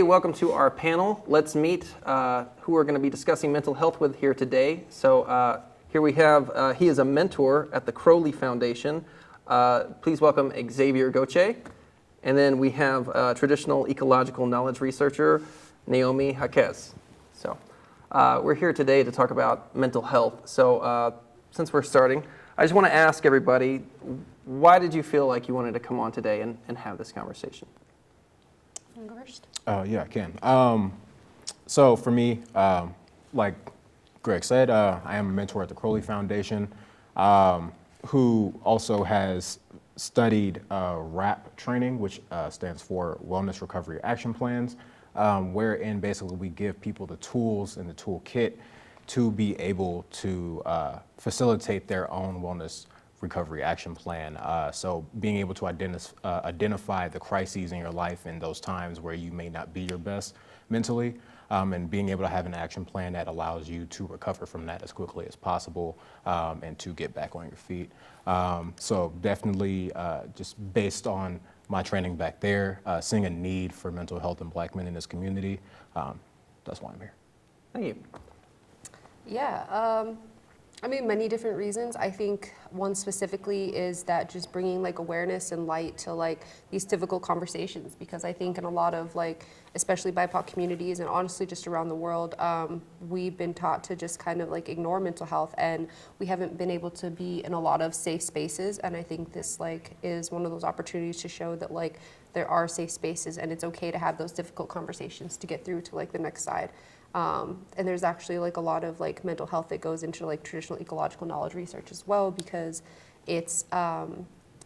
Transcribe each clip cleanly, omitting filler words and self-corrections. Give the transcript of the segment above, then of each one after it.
welcome to our panel. Let's meet who we're going to be discussing mental health with here today. So here we have, he is a mentor at the Crowley Foundation. Please welcome Xavier Gauthiere. And then we have traditional ecological knowledge researcher, Naomi Jacquez. So we're here today to talk about mental health. So since we're starting, I just want to ask everybody, why did you feel like you wanted to come on today and have this conversation? Go first. Yeah, I can. So for me, like Greg said, I am a mentor at the Crowley Foundation, who also has studied RAP training, which stands for Wellness Recovery Action Plans, wherein basically we give people the tools and the toolkit to be able to facilitate their own wellness recovery action plan. So being able to identify the crises in your life in those times where you may not be your best mentally, and being able to have an action plan that allows you to recover from that as quickly as possible, and to get back on your feet. So definitely just based on my training back there, seeing a need for mental health in Black men in this community, that's why I'm here. Thank you. Yeah, I mean, many different reasons. I think one specifically is that just bringing like awareness and light to like these difficult conversations, because I think in a lot of like, especially BIPOC communities and honestly just around the world, we've been taught to just kind of like ignore mental health, and we haven't been able to be in a lot of safe spaces. And I think this like is one of those opportunities to show that like there are safe spaces and it's okay to have those difficult conversations to get through to like the next side. And there's actually like a lot of like mental health that goes into like traditional ecological knowledge research as well, because it's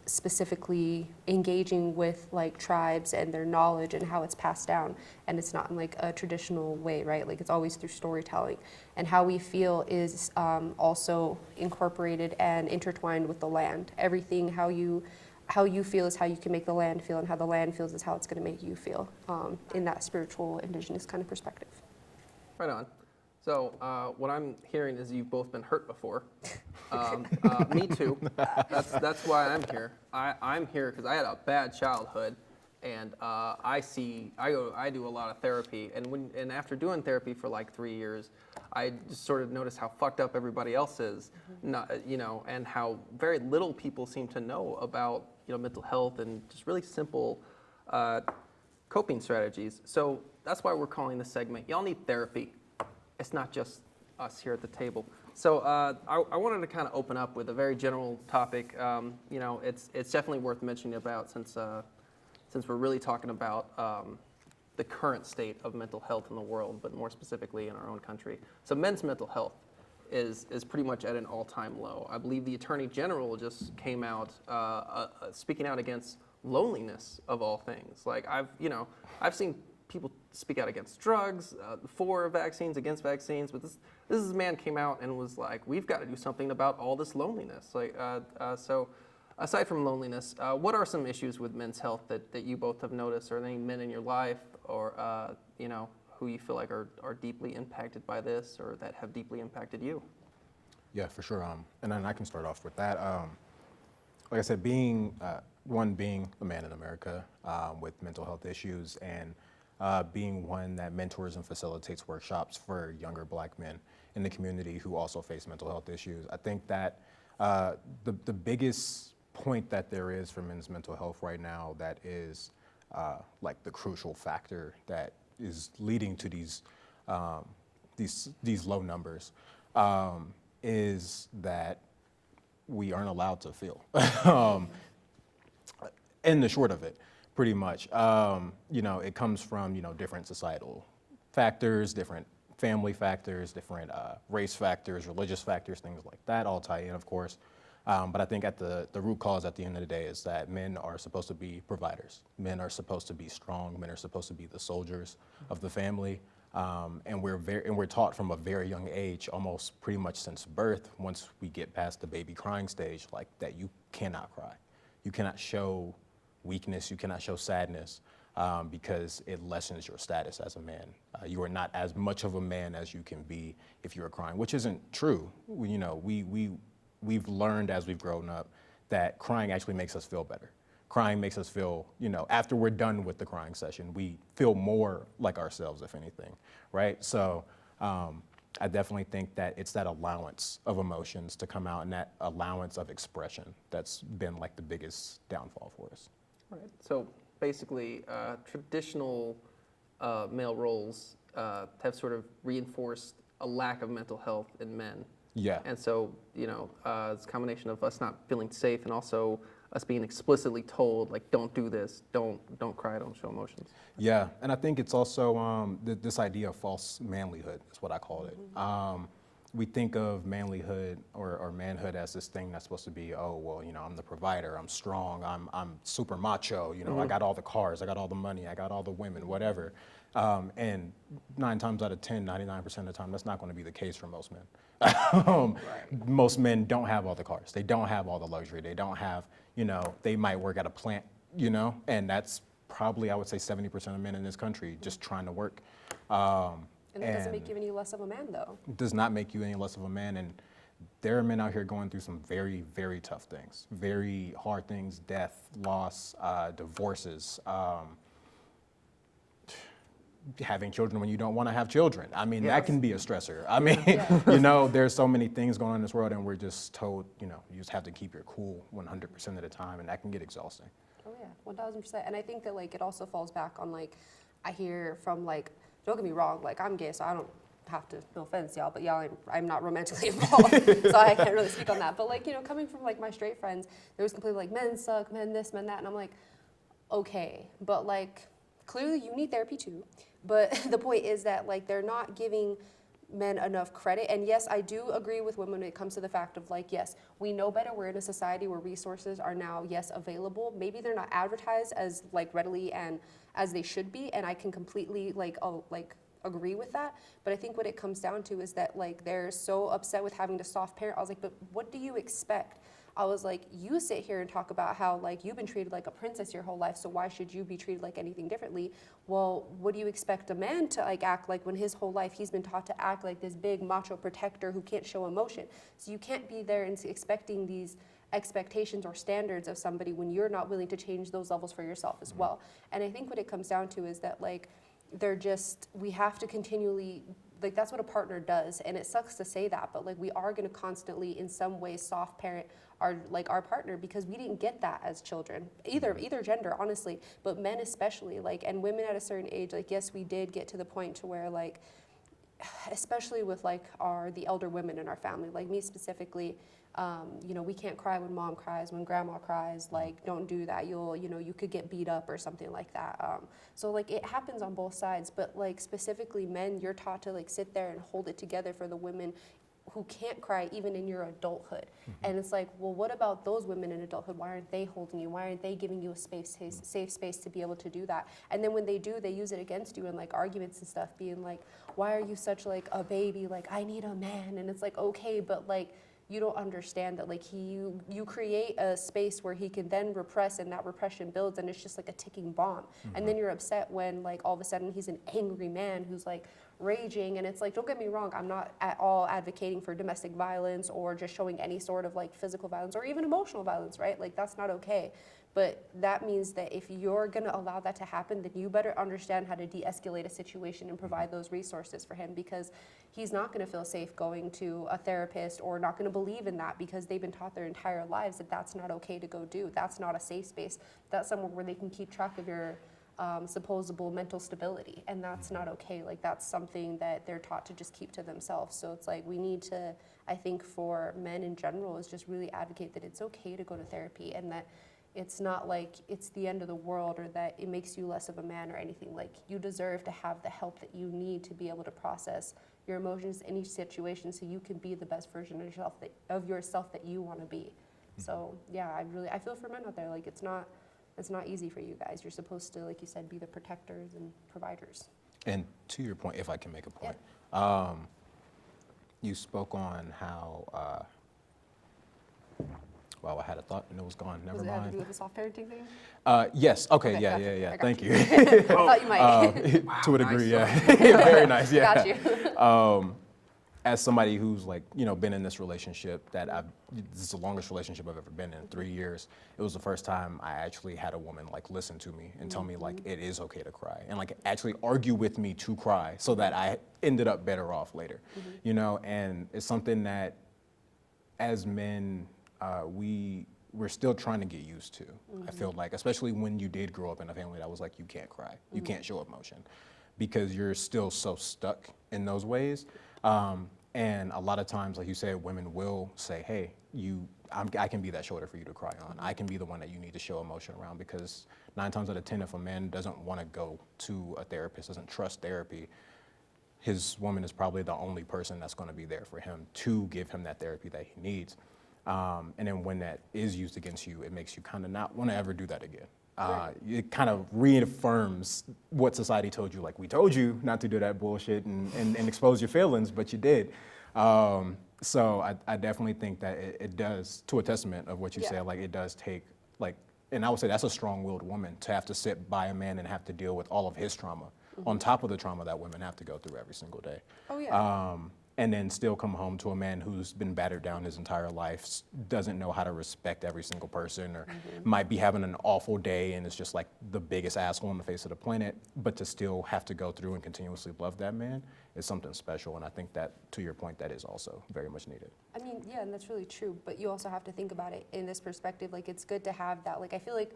specifically engaging with like tribes and their knowledge and how it's passed down. And it's not in like a traditional way, right? Like it's always through storytelling. And how we feel is also incorporated and intertwined with the land. Everything, how you feel is how you can make the land feel, and how the land feels is how it's going to make you feel, in that spiritual, indigenous kind of perspective. Right on. So what I'm hearing is you've both been hurt before. Me too. That's why I'm here. I'm here because I had a bad childhood, and I do a lot of therapy, and after doing therapy for like 3 years, I just sort of noticed how fucked up everybody else is, and how very little people seem to know about mental health and just really simple coping strategies. So that's why we're calling this segment, Y'all Need Therapy. It's not just us here at the table. So I wanted to kind of open up with a very general topic. It's definitely worth mentioning about since we're really talking about the current state of mental health in the world, but more specifically in our own country. So men's mental health is pretty much at an all-time low. I believe the Attorney General just came out speaking out against loneliness of all things. Like I've seen people speak out against drugs, for vaccines, against vaccines, but this man came out and was like, we've got to do something about all this loneliness. So aside from loneliness, what are some issues with men's health that you both have noticed, or any men in your life, or who you feel like are deeply impacted by this, or that have deeply impacted you? Yeah, for sure. And then I can start off with that. Like I said, being a man in America with mental health issues, and being one that mentors and facilitates workshops for younger Black men in the community who also face mental health issues. I think that the biggest point that there is for men's mental health right now that is like the crucial factor that is leading to these low numbers is that we aren't allowed to feel. In the short of it, pretty much. It comes from, different societal factors, different family factors, different race factors, religious factors, things like that all tie in, of course. But I think at the root cause at the end of the day is that men are supposed to be providers. Men are supposed to be strong. Men are supposed to be the soldiers of the family. And we're taught from a very young age, almost pretty much since birth, once we get past the baby crying stage, like that you cannot cry. You cannot show weakness, you cannot show sadness, because it lessens your status as a man. You are not as much of a man as you can be if you're crying, which isn't true. We've learned as we've grown up that crying actually makes us feel better. crying makes us feel, after we're done with the crying session, we feel more like ourselves, if anything, right? So I definitely think that it's that allowance of emotions to come out and that allowance of expression that's been like the biggest downfall for us. Right. So basically, traditional male roles have sort of reinforced a lack of mental health in men. Yeah. And so, it's a combination of us not feeling safe and also us being explicitly told, like, don't do this, don't cry, don't show emotions. Yeah, and I think it's also this idea of false manlyhood is what I call it. We think of manlyhood or manhood as this thing that's supposed to be, I'm the provider, I'm strong, I'm super macho, I got all the cars, I got all the money, I got all the women, whatever. And 9 times out of 10, 99% of the time, that's not going to be the case for most men. Most men don't have all the cars. They don't have all the luxury. They don't have, they might work at a plant, and that's probably, I would say, 70% of men in this country just trying to work. And that doesn't make you any less of a man, though. It does not make you any less of a man. And there are men out here going through some very, very tough things, very hard things, death, loss, divorces, having children when you don't want to have children. I mean, that can be a stressor. I mean, there's so many things going on in this world, and we're just told, you just have to keep your cool 100% of the time, and that can get exhausting. Oh yeah, 1000%. And I think that it also falls back on I hear from don't get me wrong, I'm gay, so I don't have to, no offense, y'all, but y'all, I'm not romantically involved, so I can't really speak on that. But coming from my straight friends, there was completely men suck, men this, men that, and I'm like, okay, but clearly you need therapy too. But the point is that they're not giving men enough credit. And yes, I do agree with women when it comes to the fact of yes, we know better. We're in a society where resources are now, yes, available. Maybe they're not advertised as readily and as they should be. And I can completely agree with that. But I think what it comes down to is that they're so upset with having to soft parent. I was but what do you expect? I was you sit here and talk about how you've been treated like a princess your whole life, so why should you be treated like anything differently? Well, what do you expect a man to act like when his whole life he's been taught to act like this big macho protector who can't show emotion? So you can't be there and expecting these expectations or standards of somebody when you're not willing to change those levels for yourself as well. And I think what it comes down to is that we have to continually, that's what a partner does, and it sucks to say that, but we are going to constantly in some way soft parent our partner, because we didn't get that as children, either gender, honestly, but men especially, and women at a certain age, yes, we did get to the point to where especially with the elder women in our family, me specifically, we can't cry when mom cries, when grandma cries, don't do that, you could get beat up or something like that. So it happens on both sides, but specifically men, you're taught to sit there and hold it together for the women who can't cry even in your adulthood. And it's well, what about those women in adulthood? Why aren't they holding you? Why aren't they giving you a safe space to be able to do that? And then when they do, they use it against you in arguments and stuff, being why are you such a baby? I need a man. And it's okay, but you don't understand that you create a space where he can then repress, and that repression builds, and it's just a ticking bomb. And then you're upset when all of a sudden he's an angry man who's raging, and it's don't get me wrong, I'm not at all advocating for domestic violence or just showing any sort of physical violence or even emotional violence, right? That's not okay. But that means that if you're going to allow that to happen, then you better understand how to de-escalate a situation and provide those resources for him, because he's not going to feel safe going to a therapist, or not going to believe in that because they've been taught their entire lives that that's not okay to go do. That's not a safe space. That's somewhere where they can keep track of your supposable mental stability, and that's not okay. That's something that they're taught to just keep to themselves. So it's we need to, I think for men in general, is just really advocate that it's okay to go to therapy, and that it's not it's the end of the world, or that it makes you less of a man or anything. You deserve to have the help that you need to be able to process your emotions in each situation, so you can be the best version of yourself that you want to be. So yeah, I feel for men out there. It's not easy for you guys. You're supposed to, like you said, be the protectors and providers. And to your point, if I can make a point, you spoke on how, wow, I had a thought and it was gone. Never Does mind. it have to do with the soft parenting thing? Yes. Okay. Gotcha. Yeah. I got Thank you. I thought you might. To a degree, nice. yeah. Very nice. Yeah. Got you. as somebody who's like, been in this relationship this is the longest relationship I've ever been in, 3 years. It was the first time I actually had a woman like listen to me and tell me like it is okay to cry and like actually argue with me to cry so that I ended up better off later, and it's something that as men, we're still trying to get used to. I feel like, especially when you did grow up in a family that was like, you can't cry, you can't show emotion because you're still so stuck in those ways. And a lot of times, like you said, women will say, hey, I can be that shoulder for you to cry on. I can be the one that you need to show emotion around, because 9 times out of 10, if a man doesn't want to go to a therapist, doesn't trust therapy, his woman is probably the only person that's going to be there for him to give him that therapy that he needs. And then when that is used against you, it makes you kind of not want to ever do that again. It kind of reaffirms what society told you, like, we told you not to do that bullshit and expose your feelings, but you did. So I definitely think that it does, to a testament of what you said, like it does take, like, and I would say that's a strong-willed woman to have to sit by a man and have to deal with all of his trauma on top of the trauma that women have to go through every single day. Oh, yeah. And then still come home to a man who's been battered down his entire life, doesn't know how to respect every single person, or might be having an awful day and is just like the biggest asshole on the face of the planet, but to still have to go through and continuously love that man is something special. And I think that, to your point, that is also very much needed. I mean, yeah, and that's really true, but you also have to think about it in this perspective. Like, it's good to have that. Like, I feel like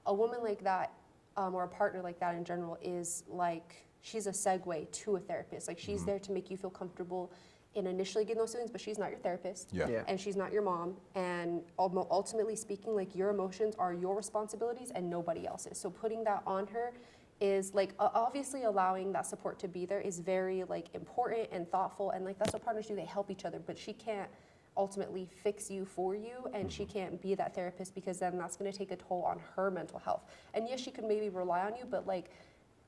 a woman like that, or a partner like that in general, is like, she's a segue to a therapist. Like, she's there to make you feel comfortable in initially getting those feelings, but she's not your therapist. And she's not your mom. And ultimately speaking, like, your emotions are your responsibilities and nobody else's. So putting that on her is like, obviously allowing that support to be there is very like important and thoughtful. And like, that's what partners do, they help each other, but she can't ultimately fix you for you, and she can't be that therapist, because then that's gonna take a toll on her mental health. And yes, she could maybe rely on you, but like,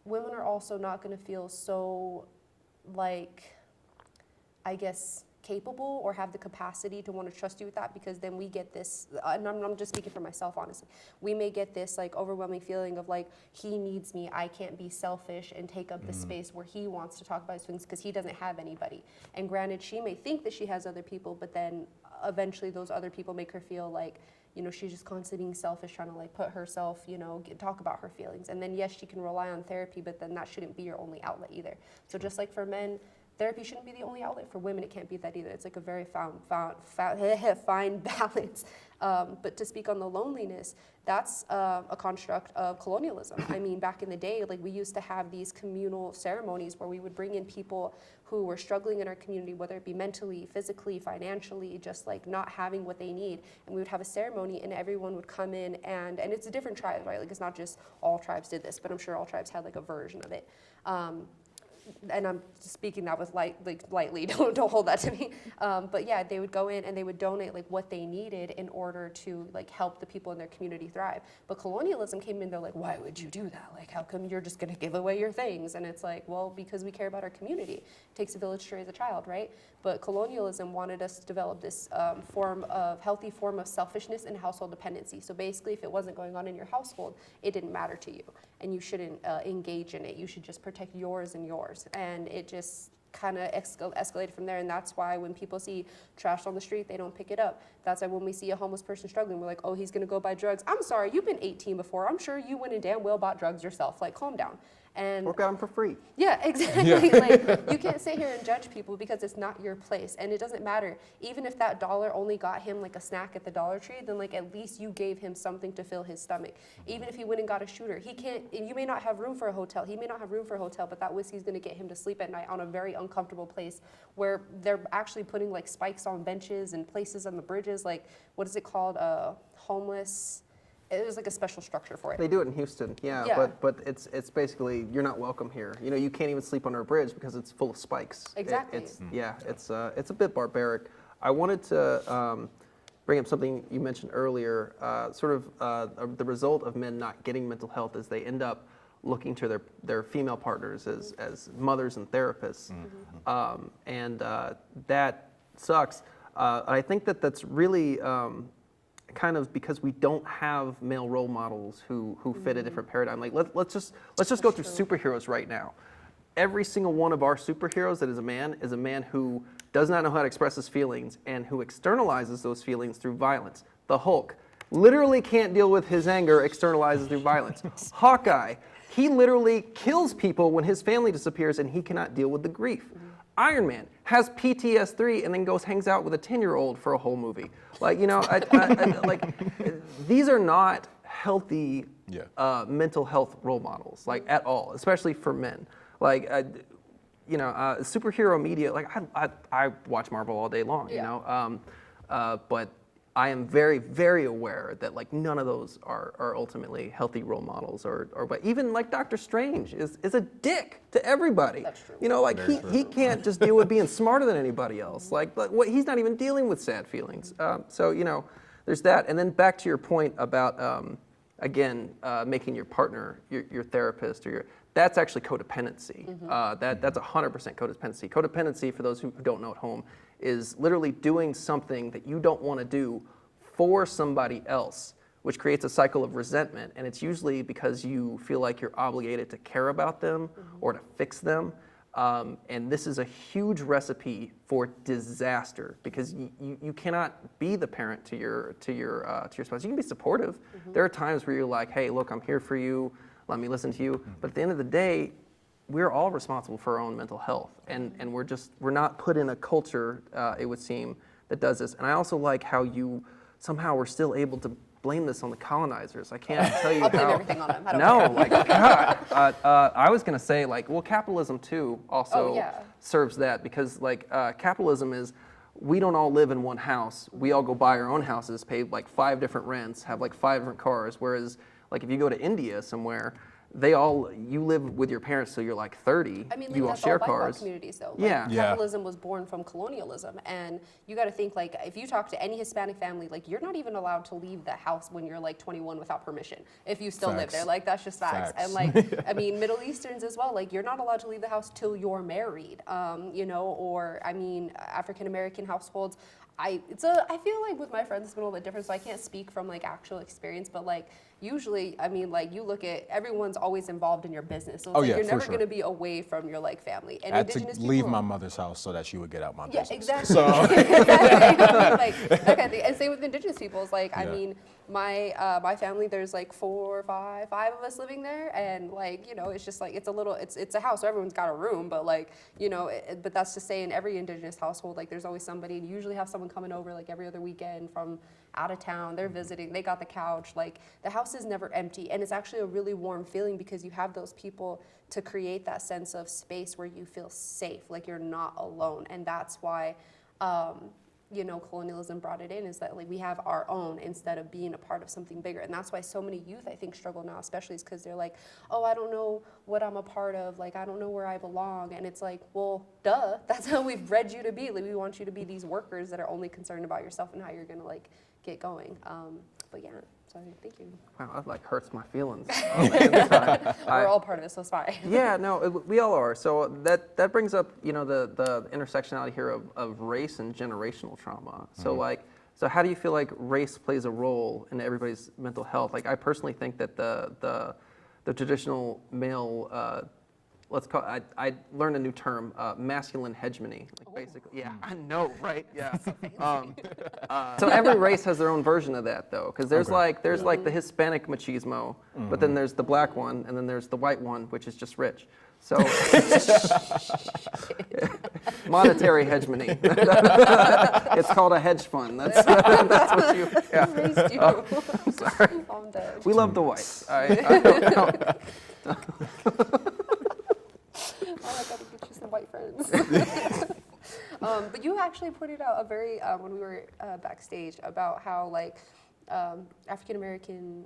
women are also not gonna feel so like, I guess, capable or have the capacity to want to trust you with that, because then we get this, and I'm just speaking for myself, honestly, we may get this like overwhelming feeling of like, he needs me, I can't be selfish and take up the space where he wants to talk about his feelings because he doesn't have anybody. And granted, she may think that she has other people, but then eventually those other people make her feel like, she's just constantly being selfish, trying to like put herself, talk about her feelings. And then yes, she can rely on therapy, but then that shouldn't be your only outlet either. So just like for men, therapy shouldn't be the only outlet. For women, it can't be that either. It's like a very fine balance. But to speak on the loneliness, that's a construct of colonialism. I mean, back in the day, like, we used to have these communal ceremonies where we would bring in people who were struggling in our community, whether it be mentally, physically, financially, just like not having what they need. And we would have a ceremony and everyone would come in, and it's a different tribe, right? Like, it's not just all tribes did this, but I'm sure all tribes had like a version of it. And I'm speaking that with lightly, don't hold that to me. But yeah, they would go in and they would donate like what they needed in order to like help the people in their community thrive. But colonialism came in, they're like, why would you do that? Like, how come you're just gonna give away your things? And it's like, well, because we care about our community. It takes a village to raise a child, right? But colonialism wanted us to develop this healthy form of selfishness and household dependency. So basically, if it wasn't going on in your household, it didn't matter to you. And you shouldn't engage in it. You should just protect yours and yours. And it just kind of escalated from there. And that's why when people see trash on the street, they don't pick it up. That's why when we see a homeless person struggling, we're like, oh, he's gonna go buy drugs. I'm sorry, you've been 18 before. I'm sure you went and damn well bought drugs yourself. Like, calm down. And Work out them for free. yeah, exactly. Like, you can't sit here and judge people because it's not your place. And it doesn't matter. Even if that dollar only got him like a snack at the Dollar Tree, then like at least you gave him something to fill his stomach. Even if he went and got a shooter, he can't, you may not have room for a hotel. He may not have room for a hotel, but that whiskey's gonna get him to sleep at night on a very uncomfortable place where they're actually putting like spikes on benches and places on the bridges. Like, what is it called? Homeless. It was like a special structure for it. They do it in Houston, yeah. But it's basically, you're not welcome here. You can't even sleep under a bridge because it's full of spikes. Exactly. It's a bit barbaric. I wanted to bring up something you mentioned earlier. The result of men not getting mental health is they end up looking to their female partners as mothers and therapists, and that sucks. I think that's really. Kind of because we don't have male role models who fit a different paradigm. Like let's just go through superheroes right now. Every single one of our superheroes that is a man who does not know how to express his feelings, and who externalizes those feelings through violence. The Hulk literally can't deal with his anger, externalizes through violence. Hawkeye, he literally kills people when his family disappears and he cannot deal with the grief. Iron Man has PTSD and then hangs out with a 10-year-old for a whole movie. Like, you know, these are not healthy mental health role models, like at all, especially for men. Like, superhero media, like I watch Marvel all day long, you know, but I am very, very aware that like none of those are ultimately healthy role models, but even like Doctor Strange is a dick to everybody. That's true. You know, like he can't just deal with being smarter than anybody else. Like what he's not even dealing with sad feelings. So you know, there's that. And then back to your point about making your partner your therapist or that's actually codependency. That's 100% codependency. Codependency, for those who don't know at home, is literally doing something that you don't want to do for somebody else, which creates a cycle of resentment. And it's usually because you feel like you're obligated to care about them or to fix them. And this is a huge recipe for disaster because you cannot be the parent to your spouse. You can be supportive. There are times where you're like, hey, look, I'm here for you. Let me listen to you. But at the end of the day, we're all responsible for our own mental health. And we're not put in a culture, it would seem, that does this. And I also like how you somehow were still able to blame this on the colonizers. I can't tell you I'll blame how. everything on them. I don't care. Like, God. I was going to say, like, well, capitalism, too, also serves that. Because, like, capitalism is, we don't all live in one house. We all go buy our own houses, pay, like, 5 different rents, have, like, 5 different cars. Whereas, like, if you go to India somewhere, you live with your parents till you're like 30. I mean, like, you all that's share all BIPOC cars. communities, though. Yeah. Like, capitalism was born from colonialism, and you got to think, like, if you talk to any Hispanic family, like, you're not even allowed to leave the house when you're like 21 without permission. If you still live there, like, that's just facts. And like, I mean, Middle Easterns as well. Like, you're not allowed to leave the house till you're married. You know, or I mean, African American households. I feel like with my friends it's been a little bit different, so I can't speak from like actual experience, but like usually, I mean, like you look at everyone's always involved in your business, so it's like you're never going to be away from your like family. And I had Indigenous to leave people, my mother's house so that she would get out my business. yeah, exactly. So. Exactly. Like that kind of thing. And same with Indigenous peoples. Like I mean, my family, there's like 4 or 5 of us living there, and like you know, it's just like it's a house, so everyone's got a room, but like you know, but that's to say in every Indigenous household, like there's always somebody, and you usually have someone coming over like every other weekend from out of town. They're visiting, they got the couch, like the house is never empty, and it's actually a really warm feeling because you have those people to create that sense of space where you feel safe, like you're not alone. And that's why you know, colonialism brought it in, is that like we have our own instead of being a part of something bigger. And that's why so many youth, I think, struggle now, especially is because they're like, oh, I don't know what I'm a part of, like I don't know where I belong. And it's like, well, duh, that's how we've bred you to be. Like we want you to be these workers that are only concerned about yourself and how you're gonna like get going. But yeah, so thank you. Wow, that like hurts my feelings. We're all part of it, so it's fine. Yeah, no, we all are. So that brings up, you know, the intersectionality here of race and generational trauma. So so how do you feel like race plays a role in everybody's mental health? Like I personally think that the traditional male, let's call it, I learned a new term, masculine hegemony. Like basically, yeah, I know, right? Yeah. So every race has their own version of that, though, because there's like the Hispanic machismo, but then there's the black one, and then there's the white one, which is just rich. So monetary hegemony. It's called a hedge fund. That's what you. Yeah. Raised you. Sorry. I'm dead. We love the whites. I don't know. I gotta get you some white friends. But you actually pointed out a very, when we were backstage, about how like African American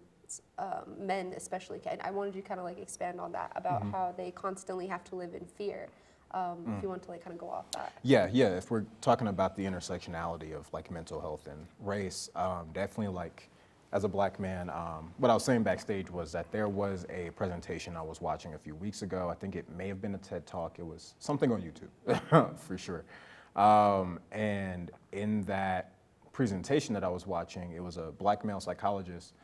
men especially, and I wanted you to kind of like expand on that, about how they constantly have to live in fear. If you want to like kind of go off that. Yeah. If we're talking about the intersectionality of like mental health and race, definitely like as a black man, what I was saying backstage was that there was a presentation I was watching a few weeks ago. I think it may have been a TED Talk. It was something on YouTube, for sure. And in that presentation that I was watching, it was a black male psychologist,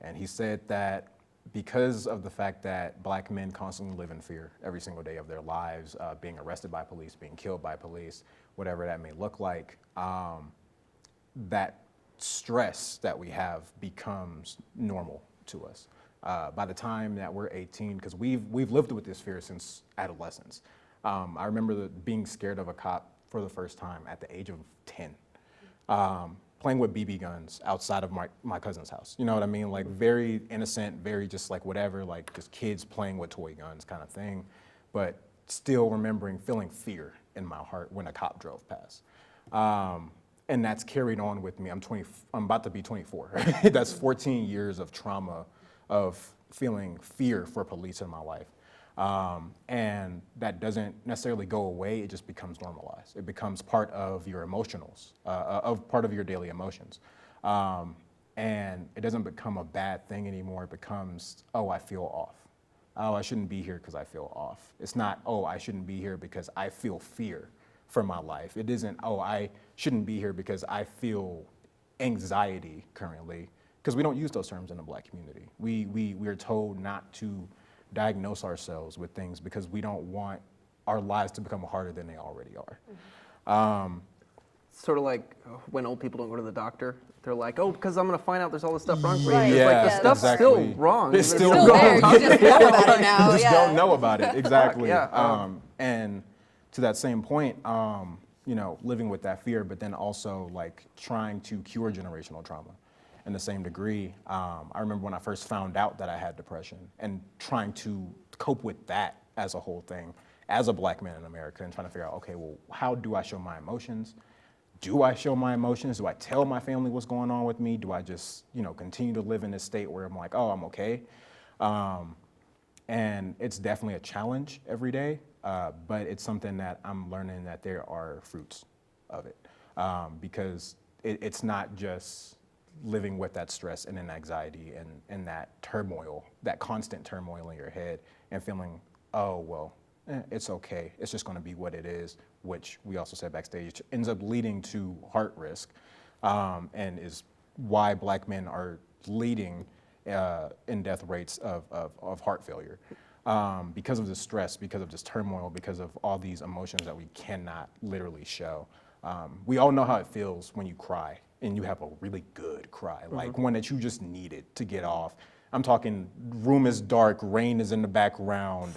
and he said that because of the fact that Black men constantly live in fear every single day of their lives, being arrested by police, being killed by police, whatever that may look like, that stress that we have becomes normal to us. By the time that we're 18, because we've lived with this fear since adolescence. I remember being scared of a cop for the first time at the age of 10. Playing with BB guns outside of my cousin's house. You know what I mean? Like very innocent, very just like whatever, like just kids playing with toy guns kind of thing. But still remembering feeling fear in my heart when a cop drove past. And that's carried on with me. I'm about to be 24. That's 14 years of trauma of feeling fear for police in my life. And that doesn't necessarily go away, it just becomes normalized. It becomes part of your emotionals, part of your daily emotions. And it doesn't become a bad thing anymore, it becomes, oh, I feel off. Oh, I shouldn't be here because I feel off. It's not, oh, I shouldn't be here because I feel fear for my life. It isn't, oh, I shouldn't be here because I feel anxiety currently, because we don't use those terms in the Black community. We're told not to diagnose ourselves with things because we don't want our lives to become harder than they already are. Sort of like when old people don't go to the doctor, they're like, oh, because I'm going to find out there's all this stuff wrong for you. Right. It's like, Yeah, the stuff's still exactly. wrong. It's even still if Still wrong. there, you just know about it now. You just Yeah. don't know about it, exactly. Yeah. And to that same point, you know, living with that fear, but then also like trying to cure generational trauma in the same degree. I remember when I first found out that I had depression and trying to cope with that as a whole thing, as a Black man in America, and trying to figure out, okay, well, how do I show my emotions? Do I show my emotions? Do I tell my family what's going on with me? Do I just, you know, continue to live in this state where I'm like, oh, I'm okay? And it's definitely a challenge every day, but it's something that I'm learning that there are fruits of it, because it's not just living with that stress and an anxiety and that turmoil, that constant turmoil in your head and feeling, oh, well, it's okay. It's just going to be what it is, which we also said backstage ends up leading to heart risk, and is why Black men are leading in death rates of heart failure, because of the stress, because of this turmoil, because of all these emotions that we cannot literally show. We all know how it feels when you cry and you have a really good cry, like one that you just needed to get off. I'm talking room is dark, rain is in the background,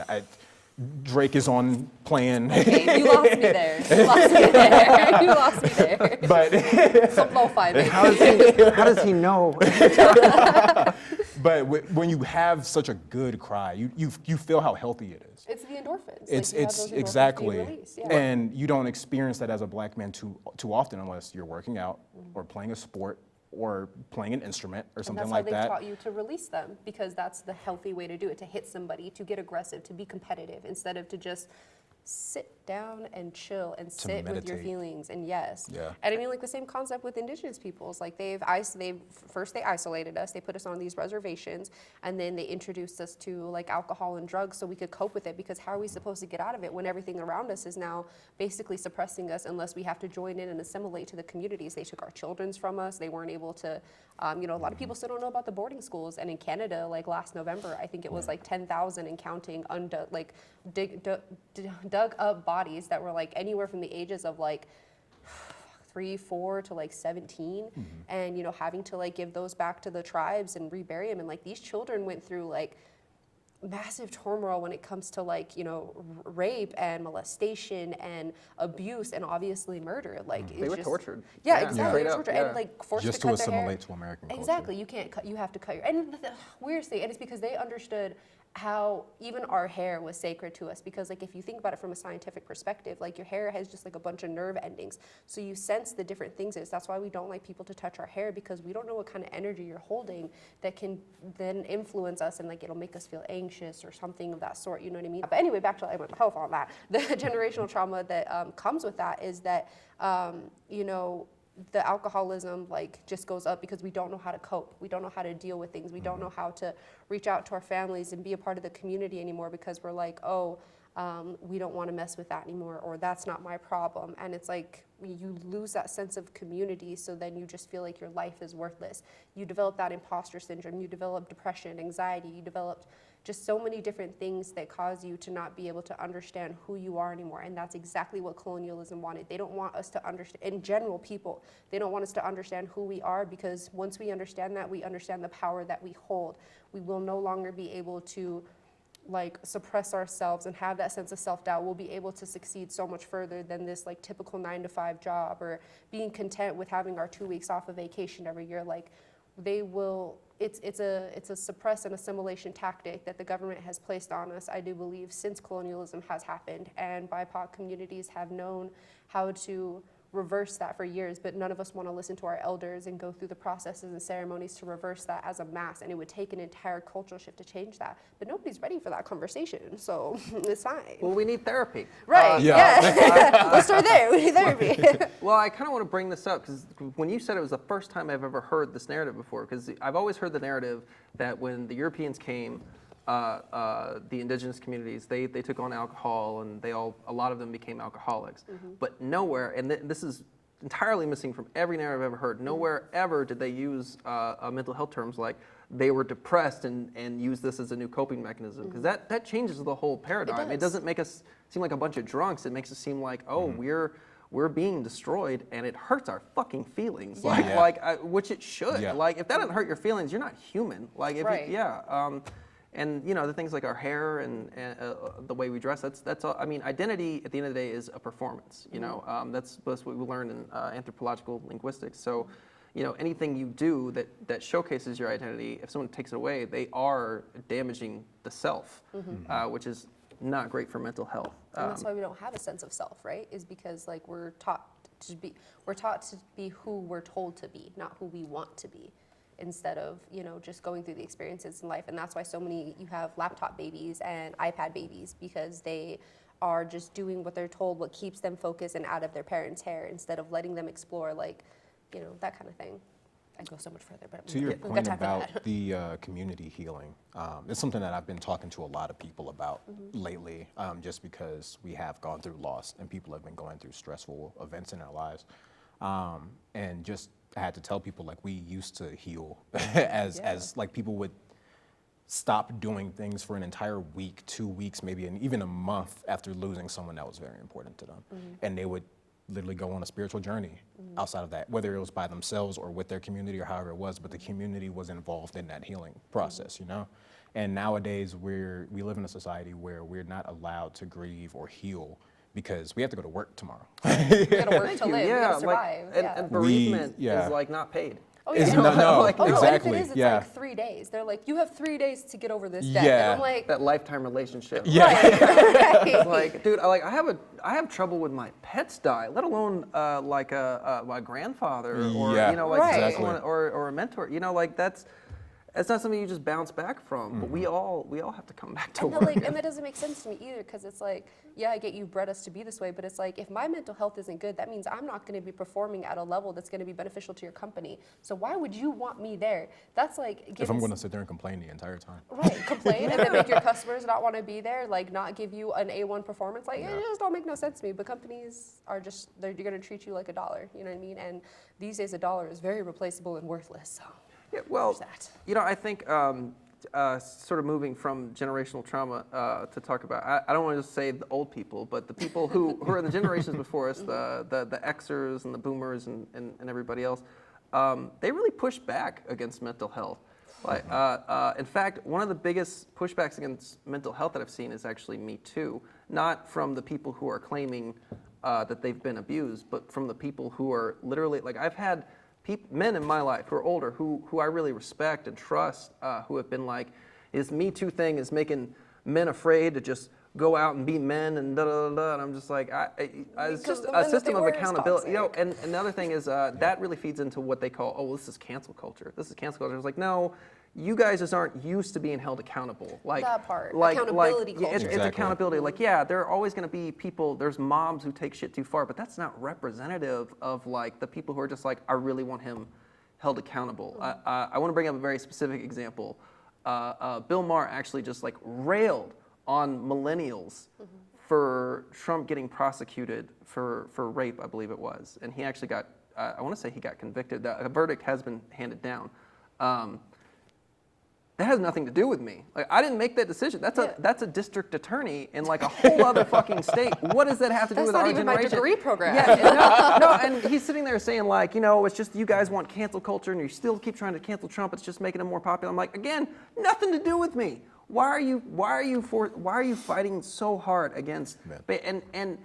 Drake is on playing. Okay, you lost me there. You lost me there. You lost me there. But Some lo-fi, baby. How does he know? but when you have such a good cry, you feel how healthy it is. It's the endorphins. It's like you have those endorphins exactly, being released, yeah. and you don't experience that as a Black man too often unless you're working out or playing a sport or playing an instrument or something like And that. that's how they taught you to release them, because that's the healthy way to do it, to hit somebody, to get aggressive, to be competitive, instead of to just sit down and chill and sit with your meditate. feelings. And yes. Yeah. And I mean, like the same concept with Indigenous peoples. Like first they isolated us, they put us on these reservations, and then they introduced us to like alcohol and drugs so we could cope with it, because how are we supposed to get out of it when everything around us is now basically suppressing us unless we have to join in and assimilate to the communities? They took our children from us. They weren't able to, you know, a lot of people still don't know about the boarding schools. And in Canada, like last November, I think it was like 10,000 and counting dug up bodies that were like anywhere from the ages of like 3, 4 to like 17, and you know, having to like give those back to the tribes and rebury them. And like these children went through like massive turmoil when it comes to like, you know, rape and molestation and abuse and obviously murder. Like They were tortured. Yeah, Yeah. exactly. Straight up, Tortured yeah. and like forced Just to to cut their hair. assimilate to American culture. Exactly. You can't cut. You have to cut your. And the weirdest thing, and it's because they understood how even our hair was sacred to us, because like if you think about it from a scientific perspective, like your hair has just like a bunch of nerve endings, so you sense the different things. That's why we don't like people to touch our hair, because we don't know what kind of energy you're holding that can then influence us, and like it'll make us feel anxious or something of that sort, you know what I mean? But anyway, back to like mental health on that. The generational trauma that comes with that is that you know, the alcoholism like just goes up because we don't know how to cope. We don't know how to deal with things. We don't know how to reach out to our families and be a part of the community anymore, because we're like, oh, we don't want to mess with that anymore, or that's not my problem. And it's like you lose that sense of community, so then you just feel like your life is worthless. You develop that imposter syndrome, you develop depression, anxiety, you develop just so many different things that cause you to not be able to understand who you are anymore. And that's exactly what colonialism wanted. They don't want us to understand, in general, people, they don't want us to understand who we are, because once we understand that, we understand the power that we hold. We will no longer be able to like suppress ourselves and have that sense of self-doubt. We'll be able to succeed so much further than this like typical 9-to-5 job, or being content with having our 2 weeks off of vacation every year. Like they will, it's a suppress and assimilation tactic that the government has placed on us, I do believe, since colonialism has happened. And BIPOC communities have known how to reverse that for years, but none of us want to listen to our elders and go through the processes and ceremonies to reverse that as a mass. And it would take an entire cultural shift to change that. But nobody's ready for that conversation, so it's fine. Well, we need therapy. Right, yeah. Let's start there, we need therapy. Well, I kind of want to bring this up because when you said it was the first time I've ever heard this narrative before, because I've always heard the narrative that when the Europeans came, the indigenous communities, they took on alcohol, and a lot of them became alcoholics. But nowhere, and this is entirely missing from every narrative I've ever heard, nowhere ever did they use mental health terms like they were depressed and use this as a new coping mechanism, because that changes the whole paradigm. It doesn't make us seem like a bunch of drunks. It makes us seem like, oh, we're being destroyed, and it hurts our fucking feelings, which it should. Yeah. Like if that doesn't hurt your feelings, you're not human. Like if Right. and the things like our hair and the way we dress, that's all. I mean, identity at the end of the day is a performance. That's what we learned in anthropological linguistics. So, anything you do that showcases your identity, if someone takes it away, they are damaging the self, which is not great for mental health. And that's why we don't have a sense of self, right? Is because like we're taught to be who we're told to be, not who we want to be, instead of just going through the experiences in life. And that's why you have laptop babies and iPad babies, because they are just doing what they're told, what keeps them focused and out of their parents' hair, instead of letting them explore that kind of thing. I go so much further, but To your we've got point time for about that. the community healing, it's something that I've been talking to a lot of people about lately, just because we have gone through loss and people have been going through stressful events in their lives. And just I had to tell people, like, we used to heal as like people would stop doing things for an entire week, 2 weeks, maybe even a month after losing someone that was very important to them. And they would literally go on a spiritual journey outside of that, whether it was by themselves or with their community or however it was, but the community was involved in that healing process, And nowadays we live in a society where we're not allowed to grieve or heal because we have to go to work tomorrow. We gotta work to live, we gotta survive. And bereavement yeah. is like not paid. Oh, It's yeah. no, Like, Oh, no, exactly. and if it is, it's yeah. like 3 days. They're like, you have 3 days to get over this death. Yeah. And I'm like, That lifetime relationship. Yeah. It's like, dude, I have trouble with my pets die, let alone my grandfather or Yeah, Right. someone or a mentor. That's not something you just bounce back from. But we all have to come back to and, work. and that doesn't make sense to me either, because it's like, yeah, I get you bred us to be this way, but it's like, if my mental health isn't good, that means I'm not going to be performing at a level that's going to be beneficial to your company. So why would you want me there? That's like If I'm going to sit there and complain the entire time. Right, complain and then make your customers not want to be there, like not give you an A1 performance. Like, it just don't make no sense to me. But companies are just, they're going to treat you like a dollar, you know what I mean? And these days a dollar is very replaceable and worthless. So Yeah, well, there's I think sort of moving from generational trauma to talk about, I don't want to just say the old people, but the people who are in the generations before us, the Xers and the boomers and everybody else, they really pushed back against mental health. Like, in fact, one of the biggest pushbacks against mental health that I've seen is actually Me Too, not from the people who are claiming that they've been abused, but from the people who are literally, like, I've had men in my life who are older, who I really respect and trust, who have been like, this Me Too thing is making men afraid to just go out and be men and da da da da. And I'm just like, it's just a system of accountability. And the other thing is that really feeds into what they call, oh, well, this is cancel culture. This is cancel culture. It's like, no, you guys just aren't used to being held accountable. Like that part, accountability culture. It's Exactly. accountability. Like, yeah, there are always going to be people. There's mobs who take shit too far, but that's not representative of like the people who are just like, I really want him held accountable. I want to bring up a very specific example. Bill Maher actually just like railed on millennials for Trump getting prosecuted for rape, I believe it was, and he actually got, I want to say he got convicted. A verdict has been handed down. That has nothing to do with me. Like, I didn't make that decision. That's a district attorney in like a whole other fucking state. What does that have to do with our generation? That's not even my degree program. Yeah, no, and he's sitting there saying like, it's just you guys want cancel culture and you still keep trying to cancel Trump. It's just making him more popular. I'm like, again, nothing to do with me. Why are you fighting so hard against? And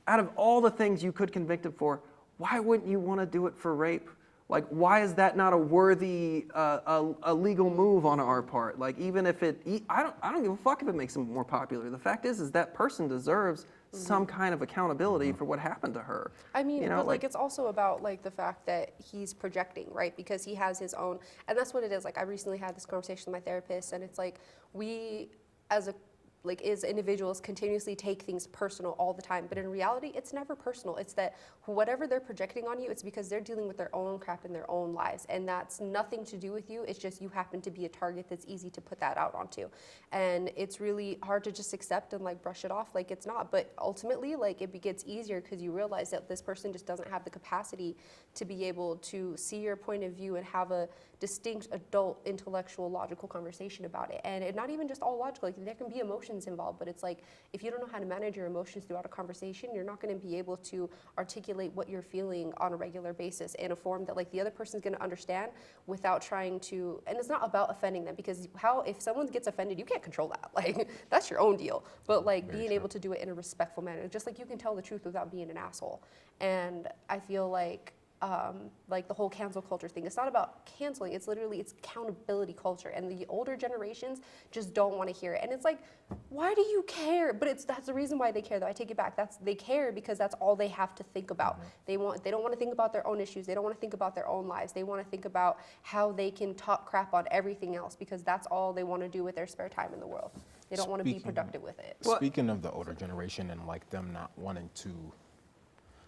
out of all the things you could convict him for, why wouldn't you want to do it for rape? Like, why is that not a worthy, a legal move on our part? Like, even if I don't give a fuck if it makes him more popular. The fact is that person deserves some kind of accountability for what happened to her. I mean, but like it's also about like the fact that he's projecting, right? Because he has his own, and that's what it is. Like, I recently had this conversation with my therapist, and it's like we, as individuals, continuously take things personal all the time. But in reality, it's never personal. It's that whatever they're projecting on you, it's because they're dealing with their own crap in their own lives. And that's nothing to do with you. It's just you happen to be a target that's easy to put that out onto. And it's really hard to just accept and like brush it off like it's not. But ultimately, like it gets easier because you realize that this person just doesn't have the capacity to be able to see your point of view and have a distinct adult intellectual logical conversation about it. And it not even just all logical, like there can be emotions involved, but it's like if you don't know how to manage your emotions throughout a conversation, you're not going to be able to articulate what you're feeling on a regular basis in a form that like the other person's going to understand without trying to, and it's not about offending them, because if someone gets offended, you can't control that. Like that's your own deal. But like being able to do it in a respectful manner, just like you can tell the truth without being an asshole. And I feel like the whole cancel culture thing. It's not about canceling. It's accountability culture. And the older generations just don't want to hear it. And it's like, why do you care? But that's the reason why they care, though. I take it back. They care because that's all they have to think about. They don't want to think about their own issues. They don't want to think about their own lives. They want to think about how they can talk crap on everything else, because that's all they want to do with their spare time in the world. They don't want to be productive with it. Speaking of the older generation and like them not wanting to,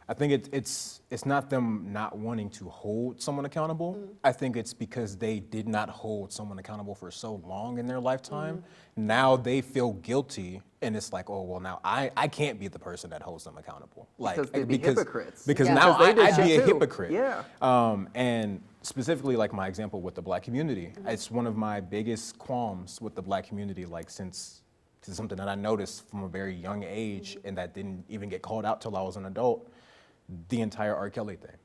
I think it's not them not wanting to hold someone accountable. I think it's because they did not hold someone accountable for so long in their lifetime. Now they feel guilty, and it's like, oh well, now I can't be the person that holds them accountable. Like because they'd be hypocrites. Because now I'd be a hypocrite. Yeah. And specifically, like my example with the Black community, it's one of my biggest qualms with the Black community. Like since it's something that I noticed from a very young age, and that didn't even get called out till I was an adult. The entire R. Kelly thing.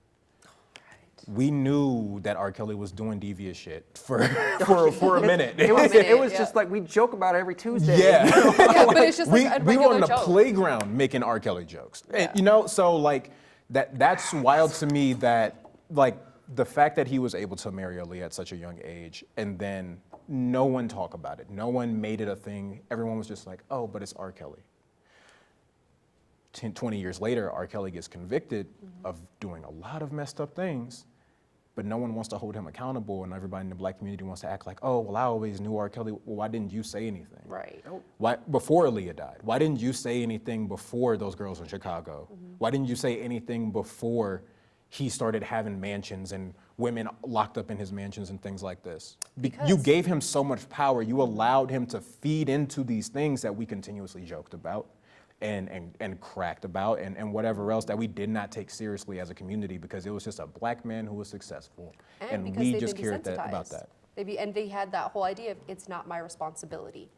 We knew that R. Kelly was doing devious shit for a minute. It was just like we joke about it every Tuesday. Yeah, but it's just like a we were on the joke. playground making R. Kelly jokes. And, so like that's wild to me, that like the fact that he was able to marry Aaliyah at such a young age, and then no one talked about it. No one made it a thing. Everyone was just like, oh, but it's R. Kelly. 20 years later, R. Kelly gets convicted of doing a lot of messed up things, but no one wants to hold him accountable, and everybody in the Black community wants to act like, oh, well, I always knew R. Kelly. Well, why didn't you say anything? Right. Why, before Aaliyah died? Why didn't you say anything before those girls in Chicago? Why didn't you say anything before he started having mansions and women locked up in his mansions and things like this? You gave him so much power. You allowed him to feed into these things that we continuously joked about and cracked about and whatever else that we did not take seriously as a community, because it was just a Black man who was successful, and we just cared about that. They had that whole idea of it's not my responsibility,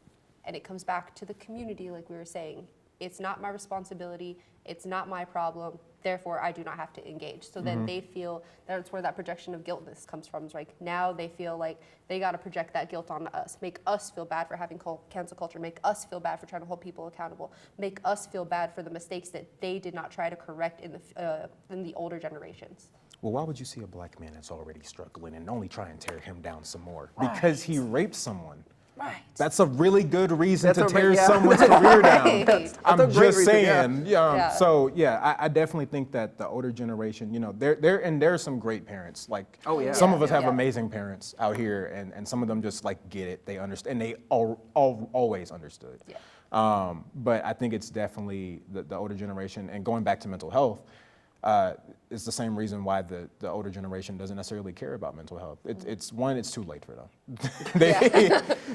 and it comes back to the community, like we were saying. It's not my responsibility. It's not my problem. Therefore, I do not have to engage. So then they feel that's where that projection of guiltness comes from. It's like now they feel like they got to project that guilt onto us, make us feel bad for having cancel culture, make us feel bad for trying to hold people accountable, make us feel bad for the mistakes that they did not try to correct in the older generations. Well, why would you see a Black man that's already struggling and only try and tear him down some more? Because he raped someone. Right. That's a really good reason to tear someone's career down. I'm just saying. So I definitely think that the older generation, there are some great parents. Like some of us have amazing parents out here, and some of them just like get it. They understand. And they always understood. Yeah. But I think it's definitely the older generation. And going back to mental health, it's the same reason why the older generation doesn't necessarily care about mental health. It's too late for them.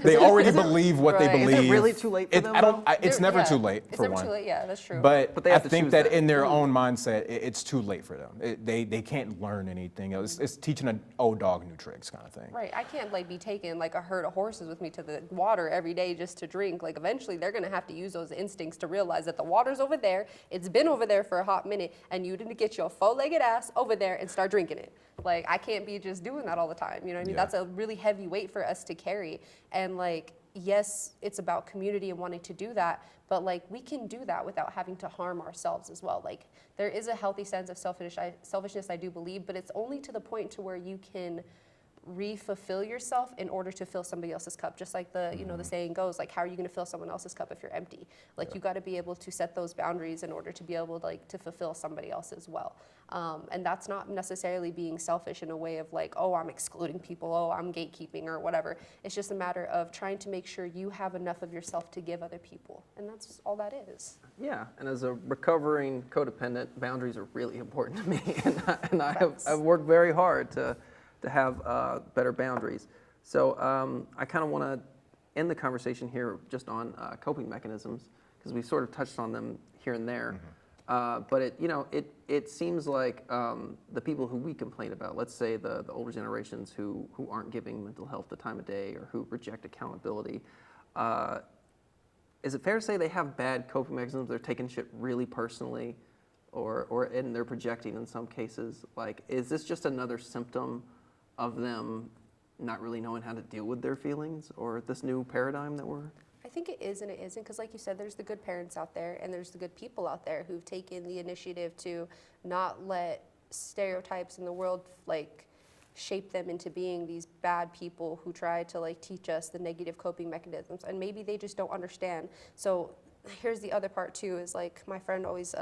they already believe what they Right. believe. Is it really too late for them, It's never too late, It's for never one. too late, yeah, that's true. But they I have to think choose that that. in their own mindset, it's too late for them. They can't learn anything else. It's teaching an old dog new tricks kind of thing. Right, I can't like be taking like a herd of horses with me to the water every day just to drink. Like eventually they're gonna have to use those instincts to realize that the water's over there, it's been over there for a hot minute, and you need to get your four-legged ass over there and start drinking it. Like I can't be just doing that all the time, you know what I mean? Yeah. That's a really heavy weight for us to carry. And like, yes, it's about community and wanting to do that, but like we can do that without having to harm ourselves as well. Like there is a healthy sense of selfishness, I do believe, but it's only to the point to where you can re-fulfill yourself in order to fill somebody else's cup. Just like the, you know, the saying goes, like, how are you going to fill someone else's cup if you're empty? Like you got to be able to set those boundaries in order to be able to, like, to fulfill somebody else as well. And that's not necessarily being selfish in a way of like, oh, I'm excluding people, oh, I'm gatekeeping or whatever. It's just a matter of trying to make sure you have enough of yourself to give other people. And that's all that is. Yeah, and as a recovering codependent, boundaries are really important to me, and I've worked very hard to have better boundaries. So I kind of want to end the conversation here just on coping mechanisms, because we've sort of touched on them here and there. But it seems like the people who we complain about, let's say the older generations who aren't giving mental health the time of day or who reject accountability, is it fair to say they have bad coping mechanisms? They're taking shit really personally, and they're projecting in some cases. Like, is this just another symptom of them not really knowing how to deal with their feelings, or this new paradigm that we're... I think it is and it isn't, because like you said, there's the good parents out there and there's the good people out there who've taken the initiative to not let stereotypes in the world like shape them into being these bad people who try to like teach us the negative coping mechanisms, and maybe they just don't understand. So here's the other part too, is like my friend always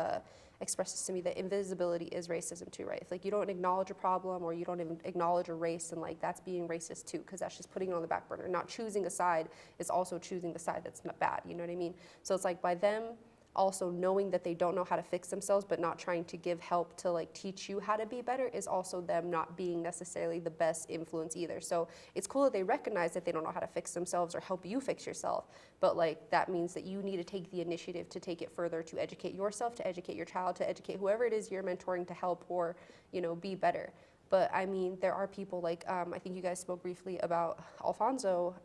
expresses to me that invisibility is racism too, right? If like you don't acknowledge a problem or you don't even acknowledge a race, and like that's being racist too, because that's just putting it on the back burner. Not choosing a side is also choosing the side that's not bad, you know what I mean? So it's like by them also knowing that they don't know how to fix themselves but not trying to give help to like teach you how to be better is also them not being necessarily the best influence either. So it's cool that they recognize that they don't know how to fix themselves or help you fix yourself, but like that means that you need to take the initiative to take it further, to educate yourself, to educate your child, to educate whoever it is you're mentoring to help or, you know, be better. But I mean, there are people like, I think you guys spoke briefly about Alfonso,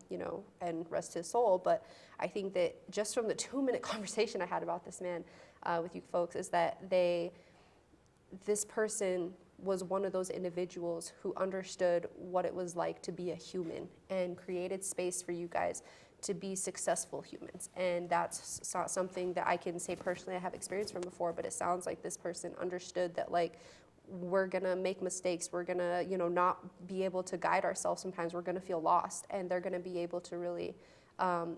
you know, and rest his soul. But I think that just from the 2-minute conversation I had about this man with you folks is that this person was one of those individuals who understood what it was like to be a human and created space for you guys to be successful humans. And that's not something that I can say personally I have experience from before, but it sounds like this person understood that like, we're gonna make mistakes, we're gonna, you know, not be able to guide ourselves sometimes, we're gonna feel lost, and they're gonna be able to really,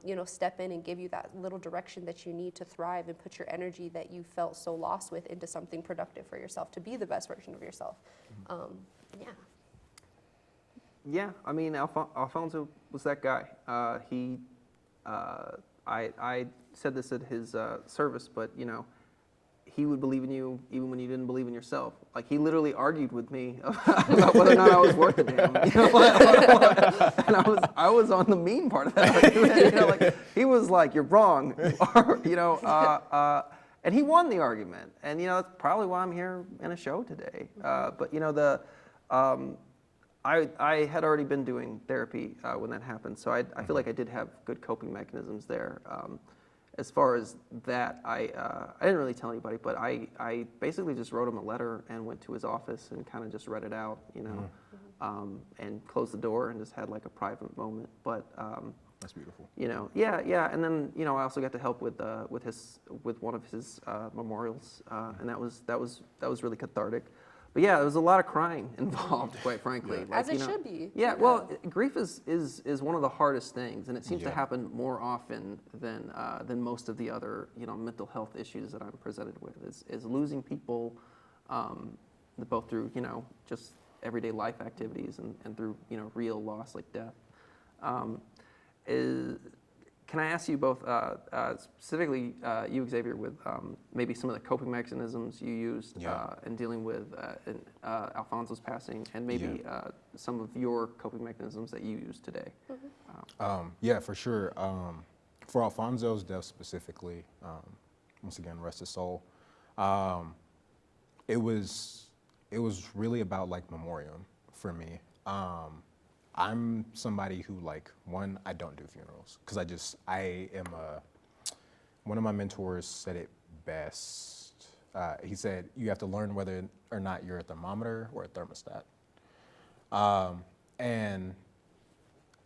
you know, step in and give you that little direction that you need to thrive and put your energy that you felt so lost with into something productive for yourself, to be the best version of yourself. Yeah. Yeah, I mean, Alfonso was that guy. I said this at his service, but, you know, he would believe in you even when you didn't believe in yourself. Like, he literally argued with me about whether or not I was worth a damn. You know? And I was on the mean part of that argument. You know, like, he was like, "You're wrong," you know. And he won the argument. And, you know, that's probably why I'm here in a show today. But, you know, I had already been doing therapy when that happened, so I feel like I did have good coping mechanisms there. As far as that, I didn't really tell anybody, but I basically just wrote him a letter and went to his office and kind of just read it out, you know, and closed the door and just had like a private moment. But That's beautiful. you know, yeah, and then, you know, I also got to help with one of his memorials, and that was really cathartic. But yeah, there was a lot of crying involved, quite frankly. Yeah. Like, As it should be. Yeah, well, grief is one of the hardest things, and it seems to Yeah. happen more often than most of the other, you know, mental health issues that I'm presented with. Is losing people, both through, you know, just everyday life activities and through, you know, real loss like death. Can I ask you both, specifically you, Xavier, with maybe some of the coping mechanisms you used in dealing with Alfonso's passing, and maybe some of your coping mechanisms that you use today? Yeah, for sure. For Alfonso's death specifically, once again, rest his soul. It was really about like memoriam for me. I'm somebody who like, one, I don't do funerals because one of my mentors said it best. He said, you have to learn whether or not you're a thermometer or a thermostat. And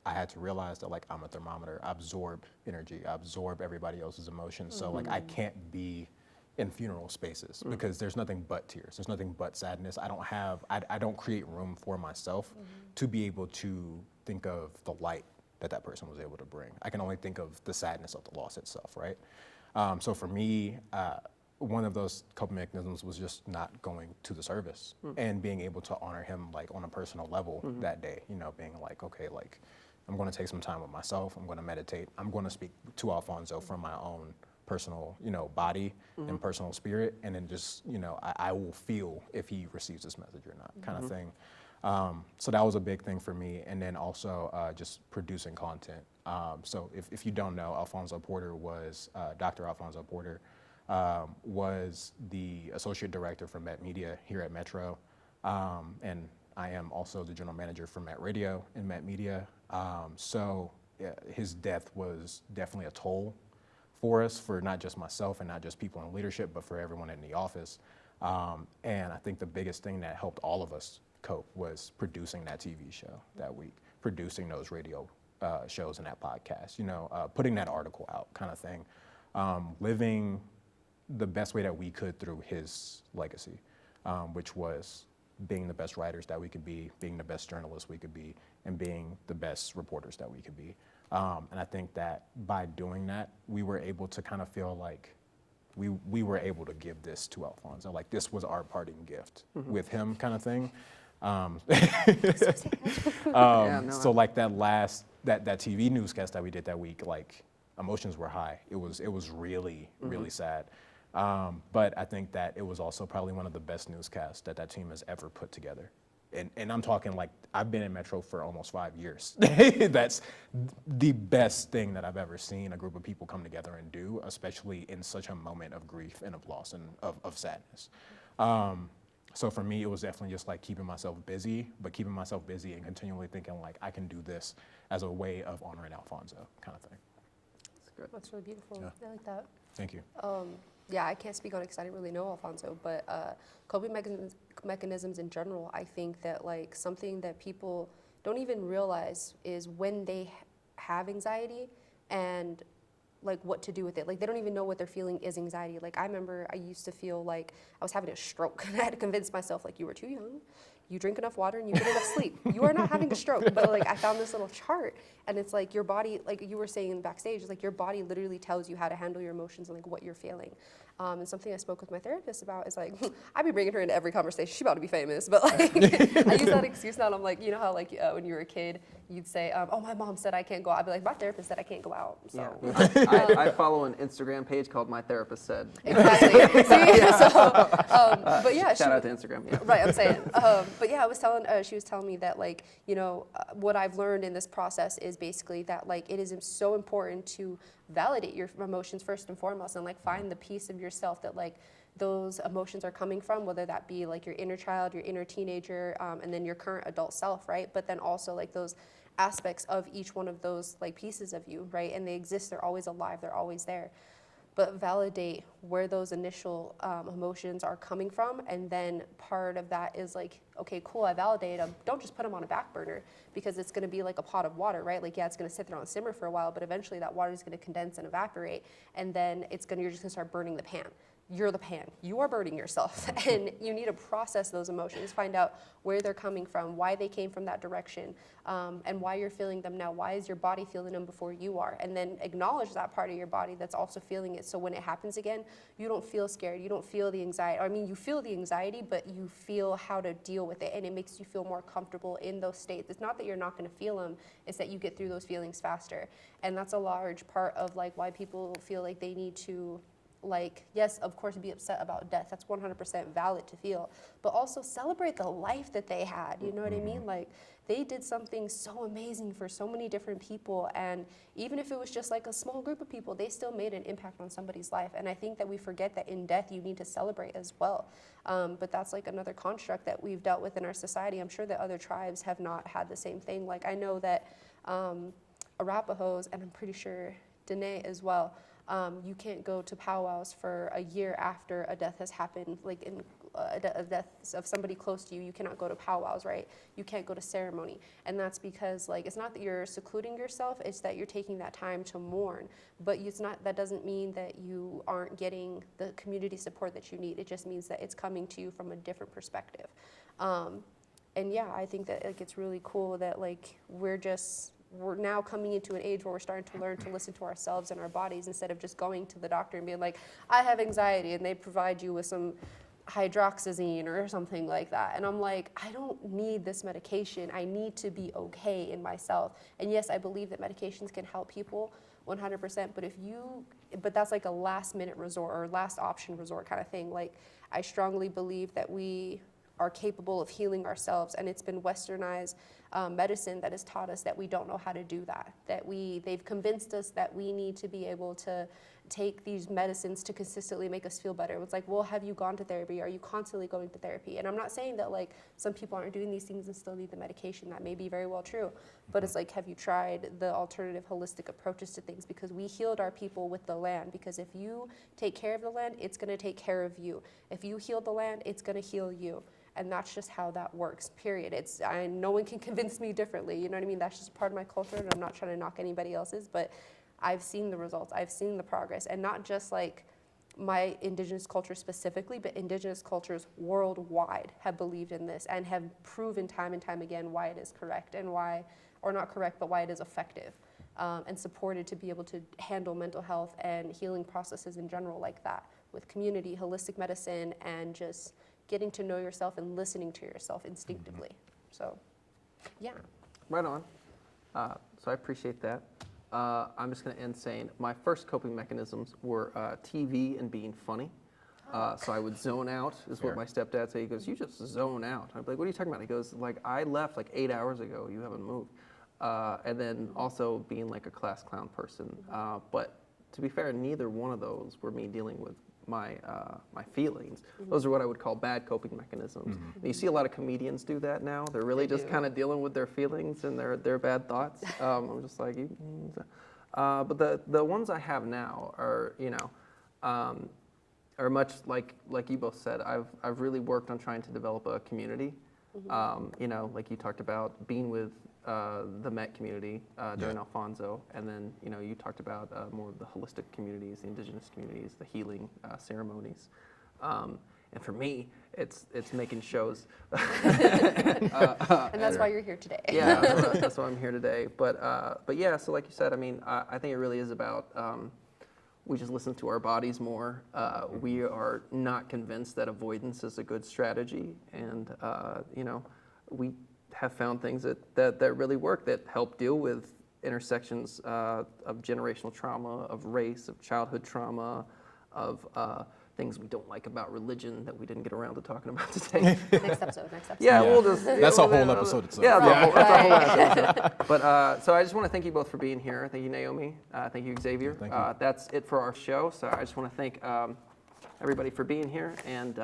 I had to realize that like I'm a thermometer. I absorb energy. I absorb everybody else's emotions. So like I can't be in funeral spaces because there's nothing but tears. There's nothing but sadness. I don't create room for myself to be able to think of the light that person was able to bring. I can only think of the sadness of the loss itself, right? So for me, one of those coping mechanisms was just not going to the service and being able to honor him like on a personal level that day, you know, being like, okay, like I'm going to take some time with myself. I'm going to meditate. I'm going to speak to Alfonso from my own personal, you know, body and personal spirit, and then just, you know, I will feel if he receives this message or not, kind of thing. So that was a big thing for me, and then also just producing content. So if you don't know, Alfonso Porter was, Dr. Alfonso Porter was the associate director for Met Media here at Metro, and I am also the general manager for Met Radio and Met Media. So his death was definitely a toll for us, for not just myself and not just people in leadership, but for everyone in the office. And I think the biggest thing that helped all of us cope was producing that TV show that week, producing those radio shows and that podcast, you know, putting that article out kind of thing, living the best way that we could through his legacy, which was being the best writers that we could be, being the best journalists we could be, and being the best reporters that we could be. And I think that by doing that, we were able to kind of feel like we were able to give this to Alfonso. Like this was our parting gift with him kind of thing. So like that TV newscast that we did that week, like emotions were high. It was really, really sad. But I think that it was also probably one of the best newscasts that team has ever put together. And I'm talking like, I've been in Metro for almost 5 years. That's the best thing that I've ever seen a group of people come together and do, especially in such a moment of grief and of loss and of sadness. So for me, it was definitely just like keeping myself busy and continually thinking like, I can do this as a way of honoring Alfonso kind of thing. That's good. That's really beautiful. Yeah. I like that. Thank you. Yeah, I can't speak on it because I didn't really know Alfonso, but coping mechanisms in general, I think that like something that people don't even realize is when they have anxiety and like what to do with it. Like they don't even know what they're feeling is anxiety. Like I remember I used to feel like I was having a stroke and I had to convince myself like, you were too young, you drink enough water and you get enough sleep. You are not having a stroke. But like I found this little chart and it's like your body, like you were saying backstage, it's like your body literally tells you how to handle your emotions and like what you're feeling. And something I spoke with my therapist about is like, I'd be bringing her into every conversation. She about to be famous, but like I use that excuse now and I'm like, you know how like when you were a kid, you'd say, oh, my mom said I can't go out. I'd be like, my therapist said I can't go out. So. Yeah. I follow an Instagram page called My Therapist Said. Exactly. But yeah. Shout out to Instagram. Yeah. Right, I'm saying. But yeah, she was telling me that like, you know, what I've learned in this process is basically that like it is so important to validate your emotions first and foremost and like find the piece of yourself that like those emotions are coming from, whether that be like your inner child, your inner teenager, and then your current adult self, right? But then also like those aspects of each one of those like pieces of you, right? And they exist, they're always alive, they're always there. But validate where those initial emotions are coming from. And then part of that is like, okay, cool, I validated them. Don't just put them on a back burner because it's gonna be like a pot of water, right? Like, yeah, it's gonna sit there on simmer for a while, but eventually that water is gonna condense and evaporate. And then you're just gonna start burning the pan. you're the pan. You are burning yourself. And you need to process those emotions, find out where they're coming from, why they came from that direction, and why you're feeling them now. Why is your body feeling them before you are? And then acknowledge that part of your body that's also feeling it. So when it happens again, you don't feel scared. You don't feel the anxiety. I mean, you feel the anxiety, but you feel how to deal with it. And it makes you feel more comfortable in those states. It's not that you're not going to feel them. It's that you get through those feelings faster. And that's a large part of like why people feel like they need to, like, yes, of course, be upset about death. That's 100% valid to feel, but also celebrate the life that they had. You know what I mean? Like, they did something so amazing for so many different people. And even if it was just like a small group of people, they still made an impact on somebody's life. And I think that we forget that in death, you need to celebrate as well. But that's like another construct that we've dealt with in our society. I'm sure that other tribes have not had the same thing. Like, I know that Arapahoes, and I'm pretty sure Dene as well, you can't go to powwows for a year after a death has happened, like in a death of somebody close to you. You cannot go to powwows, right? You can't go to ceremony. And that's because, like, it's not that you're secluding yourself, it's that you're taking that time to mourn. But it's not, that doesn't mean that you aren't getting the community support that you need. It just means that it's coming to you from a different perspective. And yeah, I think that, like, it's really cool that, like, we're now coming into an age where we're starting to learn to listen to ourselves and our bodies instead of just going to the doctor and being like, I have anxiety, and they provide you with some hydroxyzine or something like that. And I'm like, I don't need this medication. I need to be okay in myself. And yes, I believe that medications can help people 100%, but that's like a last minute resort or last option resort kind of thing. Like, I strongly believe that we are capable of healing ourselves, and it's been westernized medicine that has taught us that we don't know how to do that, they've convinced us that we need to be able to take these medicines to consistently make us feel better. It's like, well, have you gone to therapy? Are you constantly going to therapy? And I'm not saying that, like, some people aren't doing these things and still need the medication. That may be very well true, but it's like, have you tried the alternative holistic approaches to things? Because we healed our people with the land, because if you take care of the land, it's going to take care of you. If you heal the land, it's going to heal you. And that's just how that works, period. No one can convince me differently, you know what I mean? That's just part of my culture, and I'm not trying to knock anybody else's, but I've seen the results, I've seen the progress, and not just like my Indigenous culture specifically, but Indigenous cultures worldwide have believed in this and have proven time and time again why it is correct and why, or not correct, but why it is effective, and supported to be able to handle mental health and healing processes in general like that, with community, holistic medicine, and just getting to know yourself and listening to yourself instinctively. So, yeah. Right on. So I appreciate that. I'm just going to end saying my first coping mechanisms were TV and being funny. So I would zone out, is what my stepdad said. He goes, you just zone out. I'm like, what are you talking about? He goes, like, I left like 8 hours ago. You haven't moved. And then also being like a class clown person. But to be fair, neither one of those were me dealing with my feelings. Those are what I would call bad coping mechanisms. And you see a lot of comedians do that now. They're really just kind of dealing with their feelings and their bad thoughts. I'm just like, but the ones I have now are, are much like you both said. I've really worked on trying to develop a community. Like you talked about being with the Met community during Alfonso, and then you talked about more of the holistic communities, the Indigenous communities, the healing ceremonies, and for me, it's making shows. And that's why you're here today. Yeah, that's why I'm here today. But yeah, so like you said, I mean, I think it really is about we just listen to our bodies more. We are not convinced that avoidance is a good strategy, and we have found things that really work, that help deal with intersections of generational trauma, of race, of childhood trauma, of things we don't like about religion that we didn't get around to talking about today. Next episode. Yeah, we'll just... That's a whole episode itself. Yeah, that's a whole episode. But, so I just want to thank you both for being here. Thank you, Naomi. Thank you, Xavier. Thank you. That's it for our show. So I just want to thank everybody for being here, and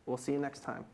we'll see you next time.